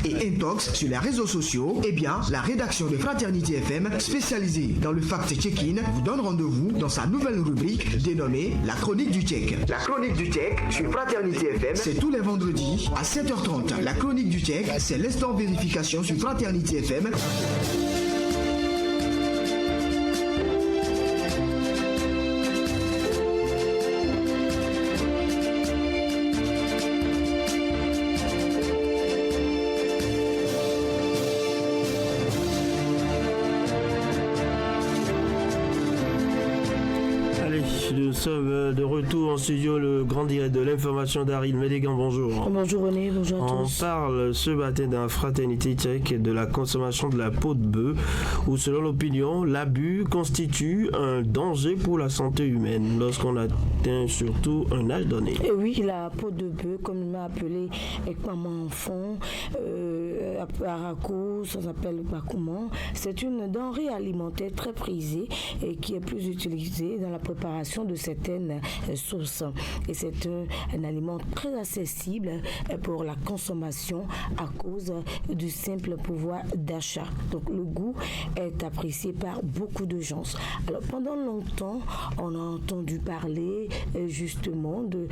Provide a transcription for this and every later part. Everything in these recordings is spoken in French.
et Intox sur les réseaux sociaux, eh bien, la rédaction de Fraternité FM, spécialisée dans le fact-checking, vous donne rendez-vous dans sa nouvelle rubrique dénommée La Chronique du Tchèque. La Chronique du Tchèque sur Fraternité FM, c'est tous les vendredis à 7h30. La Chronique du Tchèque, c'est l'instant vérification sur Fraternité FM. Nous sommes de retour en studio, le grand direct de l'information d'Aril Médégan, bonjour. Bonjour René, bonjour à tous. On parle ce matin dans la Fraternité tchèque de la consommation de la peau de bœuf, où selon l'opinion, l'abus constitue un danger pour la santé humaine lorsqu'on atteint surtout un âge donné. Et oui, la peau de bœuf, comme il m'a appelé maman enfant, Araco, ça s'appelle Bakouman, c'est une denrée alimentaire très prisée et qui est plus utilisée dans la préparation de certaines sauces. Et c'est un aliment très accessible pour la consommation à cause du simple pouvoir d'achat. Donc le goût est apprécié par beaucoup de gens. Alors pendant longtemps, on a entendu parler justement de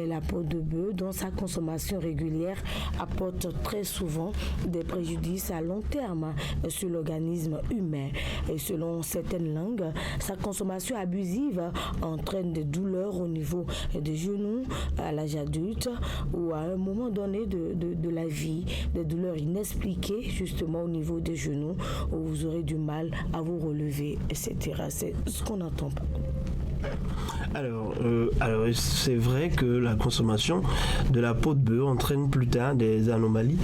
la peau de bœuf dont sa consommation régulière apporte très souvent des préjudices à long terme sur l'organisme humain. Et selon certaines langues, sa consommation abusive entraîne des douleurs au niveau des genoux à l'âge adulte ou à un moment donné de la vie, des douleurs inexpliquées justement au niveau des genoux où vous aurez du mal à vous relever, etc. C'est ce qu'on entend pas. Alors, c'est vrai que la consommation de la peau de bœuf entraîne plus tard des anomalies.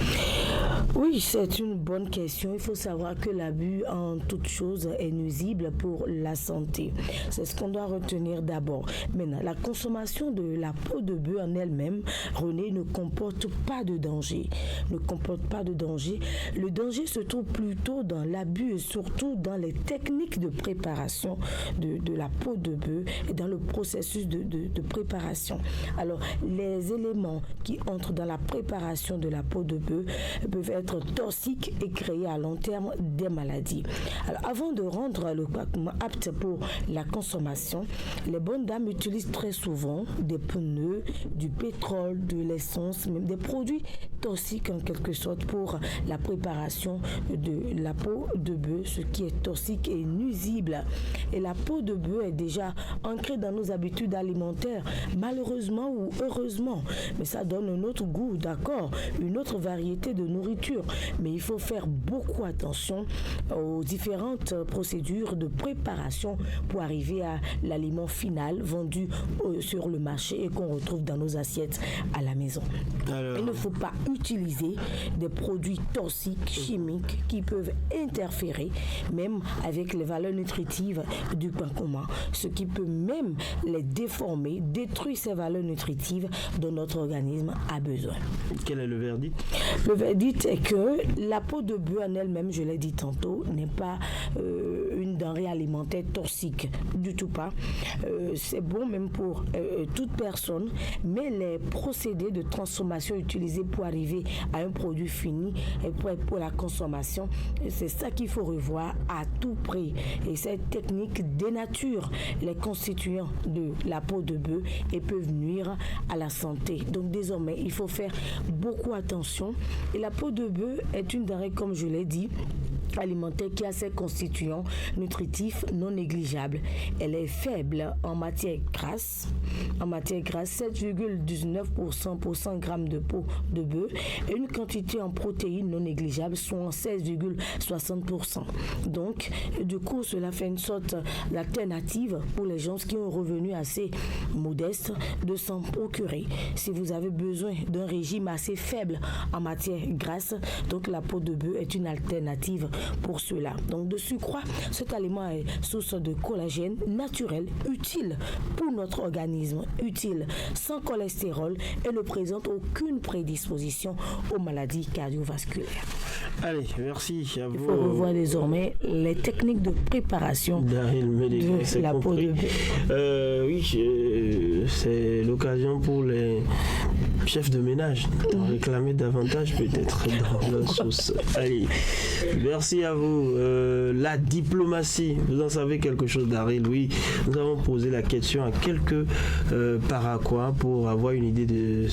Oui, c'est une bonne question. Il faut savoir que l'abus en toute chose est nuisible pour la santé. C'est ce qu'on doit retenir d'abord. Maintenant, la consommation de la peau de bœuf en elle-même, René, ne comporte pas de danger. Ne comporte pas de danger. Le danger se trouve plutôt dans l'abus et surtout dans les techniques de préparation de la peau de bœuf et dans le processus de préparation. Alors, les éléments qui entrent dans la préparation de la peau de bœuf peuvent être toxiques et créer à long terme des maladies. Alors, avant de rendre le Bakouman apte pour la consommation, les bonnes dames utilisent très souvent des pneus, du pétrole, de l'essence, même des produits toxiques en quelque sorte pour la préparation de la peau de bœuf, ce qui est toxique et nuisible. Et la peau de bœuf est déjà ancrée dans nos habitudes alimentaires, malheureusement ou heureusement. Mais ça donne un autre goût, d'accord, une autre variété de nourriture. Mais il faut faire beaucoup attention aux différentes procédures de préparation pour arriver à l'aliment final vendu sur le marché et qu'on retrouve dans nos assiettes à la maison. Alors, il ne faut pas utiliser des produits toxiques, chimiques qui peuvent interférer même avec les valeurs nutritives du Bakouman, ce qui peut même les déformer, détruire ces valeurs nutritives dont notre organisme a besoin. Quel est le verdict? Le verdict est que la peau de bœuf en elle-même, je l'ai dit tantôt, n'est pas une denrée alimentaire toxique, du tout pas. C'est bon même pour toute personne, mais les procédés de transformation utilisés pour arriver à un produit fini et pour la consommation, c'est ça qu'il faut revoir à tout prix. Et cette technique dénature les constituants de la peau de bœuf et peuvent nuire à la santé. Donc désormais, il faut faire beaucoup attention. Et la peau de bœuf est une denrée, comme je l'ai dit, alimentaire qui a ses constituants nutritifs non négligeables. Elle est faible en matière grasse. En matière grasse, 7,19% pour 100 grammes de peau de bœuf et une quantité en protéines non négligeable, soit en 16,60%. Donc, du coup, cela fait une sorte d'alternative pour les gens qui ont un revenu assez modeste de s'en procurer. Si vous avez besoin d'un régime assez faible en matière grasse, donc la peau de bœuf est une alternative pour cela. Donc de surcroît, cet aliment est source de collagène naturel, utile pour notre organisme, utile, sans cholestérol et ne présente aucune prédisposition aux maladies cardiovasculaires. Allez, merci à vous. Il faut revoir désormais les techniques de préparation de la peau de bœuf. Oui, c'est l'occasion pour les chef de ménage, réclamer davantage peut-être dans la sauce. Allez, merci à vous. La diplomatie, vous en savez quelque chose, Daryl? Oui, nous avons posé la question à quelques Paraquois pour avoir une idée de